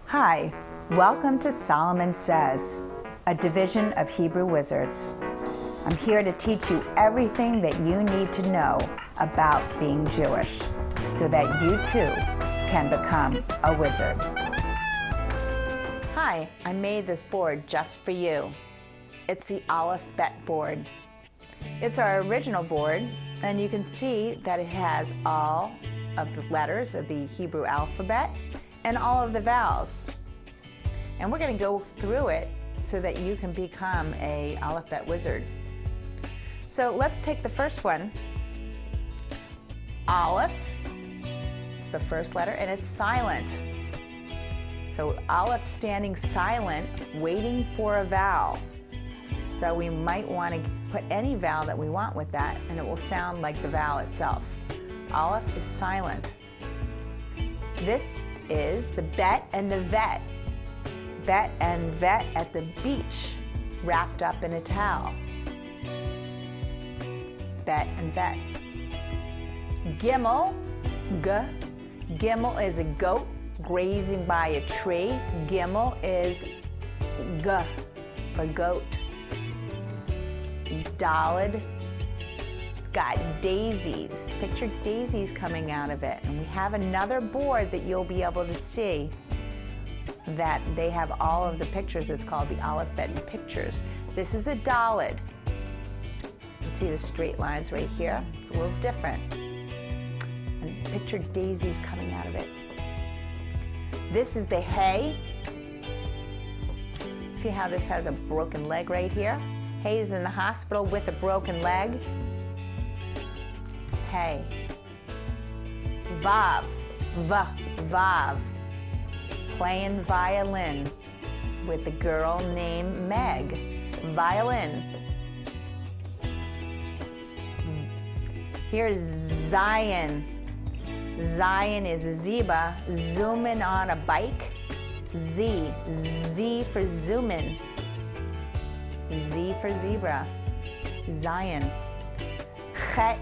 Hi, welcome to Solomon Says, a division of Hebrew Wizards. I'm here to teach you everything that you need to know about being Jewish so that you too can become a wizard. Hi, I made this board just for you. It's the Aleph Bet board. It's our original board, and you can see that it has all of the letters of the Hebrew alphabet and all of the vowels. And we're going to go through it so that you can become a Aleph Bet wizard. So let's take the first one. Aleph, it's the first letter, and it's silent. So Aleph standing silent, waiting for a vowel. So we might want to put any vowel that we want with that, and it will sound like the vowel itself. Aleph is silent. This is the bet and the vet. Bet and vet at the beach, wrapped up in a towel. Bet and vet. Gimel, Gimel is a goat grazing by a tree. Gimel is G for goat. Daled, got daisies. Picture daisies coming out of it. And we have another board that you'll be able to see that they have all of the pictures. It's called the Aleph Bet in Pictures. This is a Daled. You can see the straight lines right here. It's a little different. And picture daisies coming out of it. This is the Hay. See how this has a broken leg right here? Hay is in the hospital with a broken leg. Hay. Vav, Vav, playing violin with a girl named Meg. Violin. Here's Zion. Zion is a zebra zooming on a bike. Z for zoom in. Z for zebra. Zion. Chet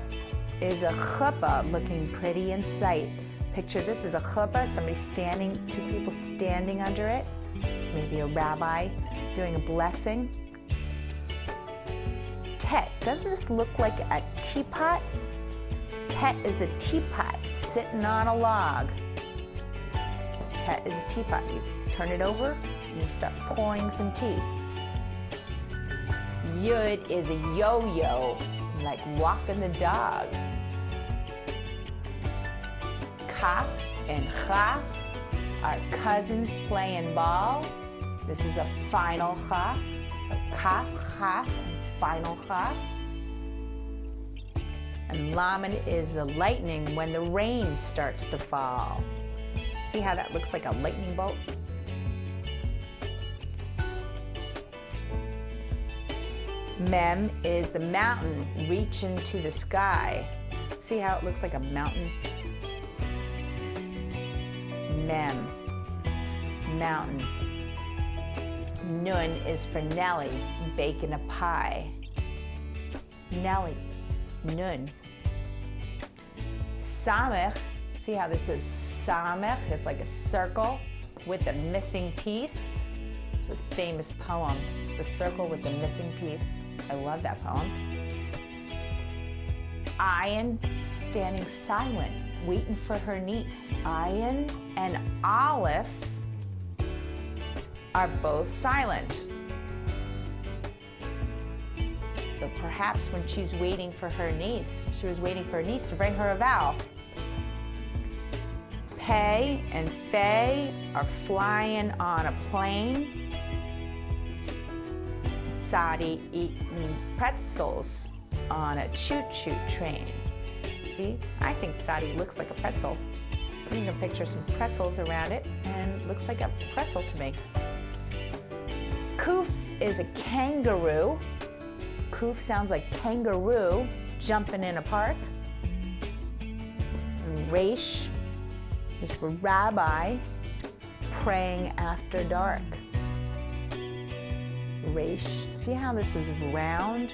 is a chuppah looking pretty in sight. Picture this is a chuppah, somebody standing, two people standing under it. Maybe a rabbi doing a blessing. Tet, doesn't this look like a teapot? Tet is a teapot sitting on a log. Tet is a teapot. You turn it over and you start pouring some tea. Yud is a yo-yo, like walking the dog. Kaf and Chaf are cousins playing ball. This is a final Chaf. So Kaf, Chaf, and final Chaf. And Lamed is the lightning when the rain starts to fall. See how that looks like a lightning bolt? Mem is the mountain reaching to the sky. See how it looks like a mountain? Mem, mountain. Nun is for Nelly, baking a pie. Nelly, Nun. Samech, see how this is Samech? It's like a circle with a missing piece. It's a famous poem, The Circle with the Missing Piece. I love that poem. Ayin, standing silent, waiting for her niece. Ayin and Aleph are both silent. So perhaps when she's waiting for her niece, she was waiting for her niece to bring her a vowel. Pei and Fei are flying on a plane. Sadi eating pretzels on a choo-choo train. See, I think Sadi looks like a pretzel. You can picture some pretzels around it, and it looks like a pretzel to me. Kuf is a kangaroo. Kuf sounds like kangaroo jumping in a park. And Resh is for rabbi praying after dark. Resh, see how this is round?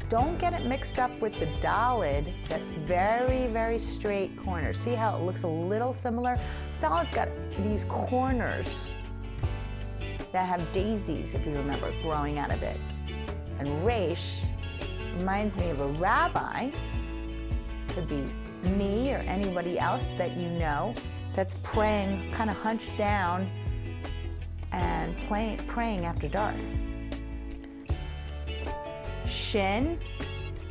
Don't get it mixed up with the Daled. That's very, very straight corner. See how it looks a little similar? Dalet's got these corners that have daisies, if you remember, growing out of it. And Resh reminds me of a rabbi, could be me or anybody else that you know, that's praying kind of hunched down and praying after dark. Shin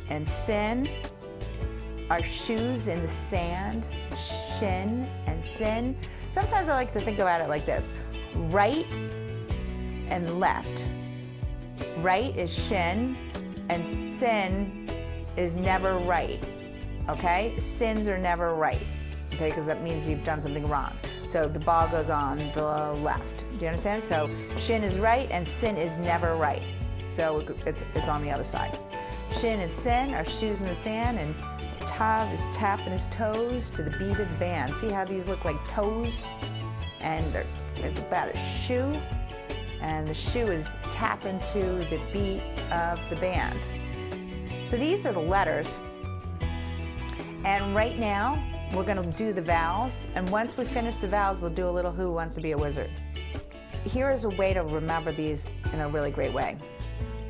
and Sin are shoes in the sand. Shin and Sin. Sometimes I like to think about it like this: right and left. Right is Shin, and Sin is never right. Okay? Sins are never right. Okay? Because that means you've done something wrong. So the ball goes on the left. Do you understand? So Shin is right, and Sin is never right. So it's on the other side. Shin and Sin are shoes in the sand, and Tav is tapping his toes to the beat of the band. See how these look like toes? And it's about a shoe, and the shoe is tapping to the beat of the band. So these are the letters. And right now, we're going to do the vowels. And once we finish the vowels, we'll do a little Who Wants to Be a Wizard. Here is a way to remember these in a really great way.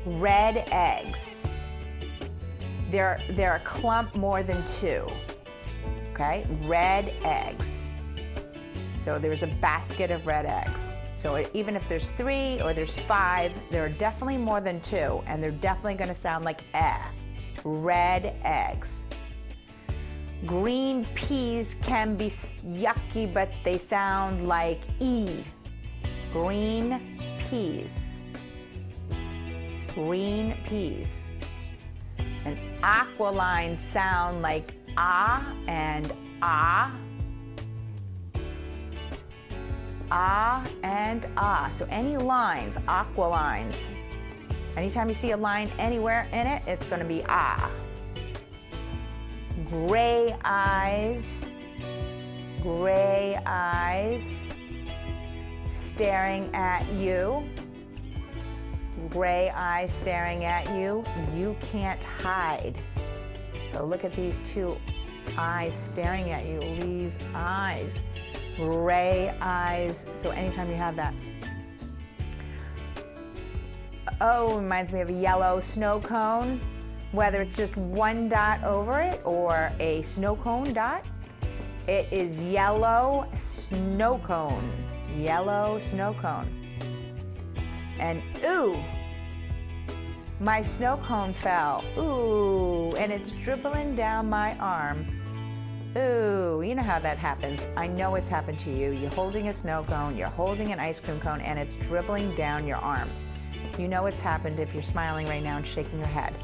Red eggs. They're a clump more than two, okay? Red eggs. So there's a basket of red eggs. So even if there's 3 or there's 5, there are definitely more than 2, and they're definitely gonna sound like eh. Red eggs. Green peas can be yucky, but they sound like E. Green peas. Green peas. And aqualines sound like ah and ah. Ah and ah. So any lines, aqualines. Anytime you see a line anywhere in it, it's going to be ah. Gray eyes. Gray eyes staring at you. Gray eyes staring at you. You can't hide. So look at these 2 eyes staring at you. These eyes. Gray eyes. So anytime you have that. Oh, reminds me of a yellow snow cone. Whether it's just 1 dot over it or a snow cone dot, it is yellow snow cone. Yellow snow cone. And ooh, my snow cone fell. Ooh, and it's dribbling down my arm. Ooh, you know how that happens. I know it's happened to you. You're holding a snow cone, you're holding an ice cream cone, and it's dribbling down your arm. You know it's happened if you're smiling right now and shaking your head.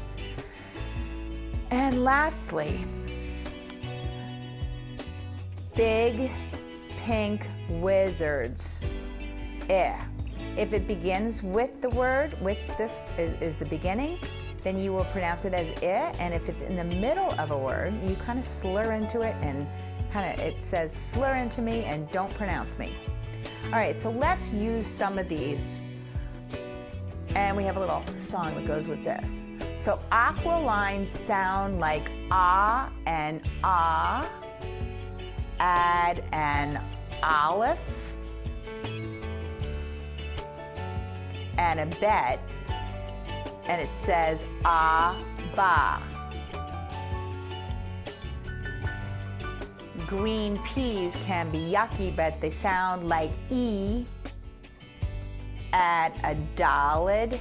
And lastly, big pink wizards. If it begins with the word, with this is the beginning, then you will pronounce it as and if it's in the middle of a word, you kind of slur into it and it says slur into me and don't pronounce me. All right, so let's use some of these. And we have a little song that goes with this. So aqualines sound like ah and ah. Add an Aleph and a Bet, and it says ba. Green peas can be yucky, but they sound like E. Add a Daled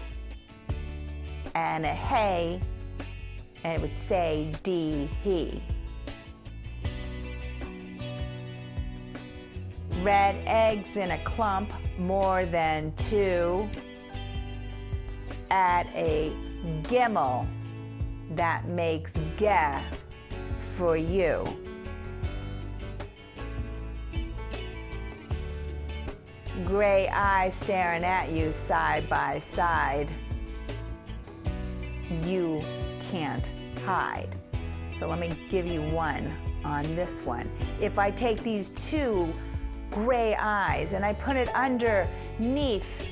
and a Hey, and it would say D, he. Red eggs in a clump, more than 2. Add a Gimel, that makes Ge for you. Gray eyes staring at you side by side. You can't hide. So let me give you one on this one. If I take these 2 gray eyes and I put it underneath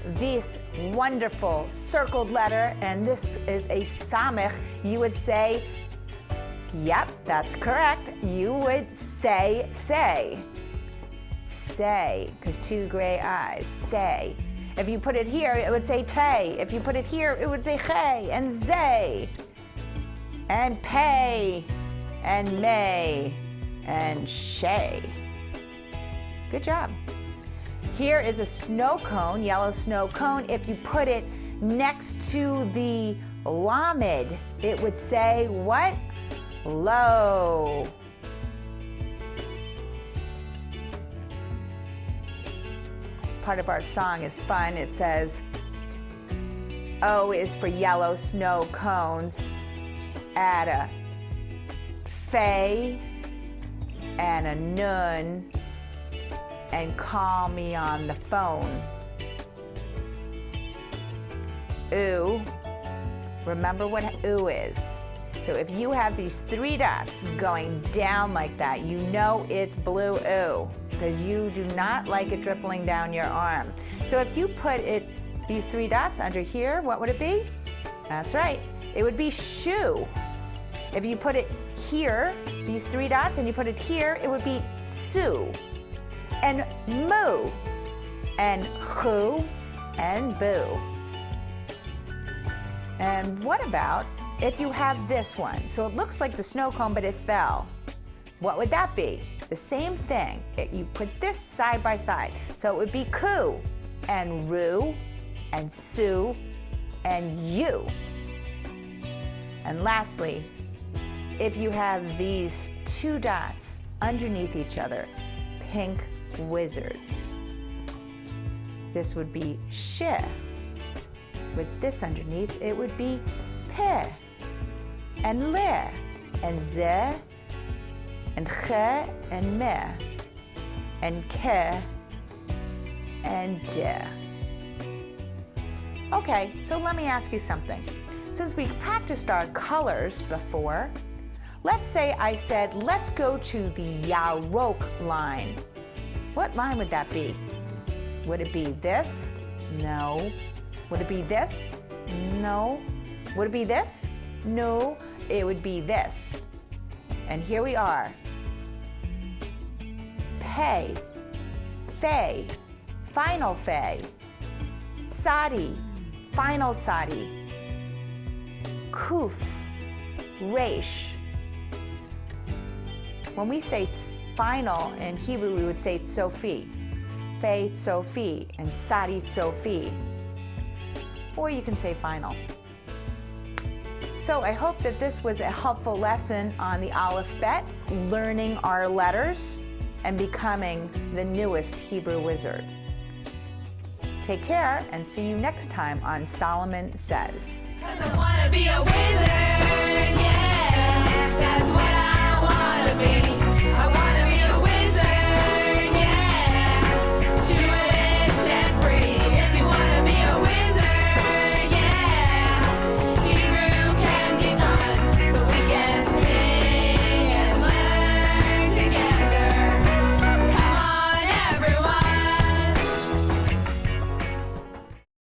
this wonderful circled letter, and this is a samech, you would say, yep, that's correct. You would say. say, because two gray eyes, say. If you put it here, it would say tay. If you put it here, it would say hey and zay. And pay and may and shay. Good job. Here is a snow cone, yellow snow cone. If you put it next to the lamed, it would say what? Low. Part of our song is fun. It says, O is for yellow snow cones. Add a fay and a nun and call me on the phone. Ooh, remember what ooh is. So if you have these three dots going down like that, you know it's blue ooh, because you do not like it dribbling down your arm. So if you put these three dots under here, what would it be? That's right, it would be shoe. If you put it here, these three dots, and you put it here, it would be sue. And moo, and choo, and boo. And what about if you have this one? So it looks like the snow cone, but it fell. What would that be? The same thing. You put this side by side. So it would be coo, and roo, and sue, and you. And lastly, if you have these two dots underneath each other, pink wizards. This would be she. With this underneath, it would be pe, and le, and ze, and che, and me, and ke, and de. Okay, so let me ask you something. Since we practiced our colors before, let's say I said, let's go to the yarok line. What line would that be? Would it be this? No. Would it be this? No. Would it be this? No. It would be this. And here we are. Pay, fay, final fay. Sadi, final sadi. Kuf, resh. When we say final in Hebrew, we would say tsofi. Fei tsofi and sadi tsofi. Or you can say final. So I hope that this was a helpful lesson on the Aleph Bet, learning our letters and becoming the newest Hebrew wizard. Take care and see you next time on Solomon Says. 'Cause I wanna be a wizard.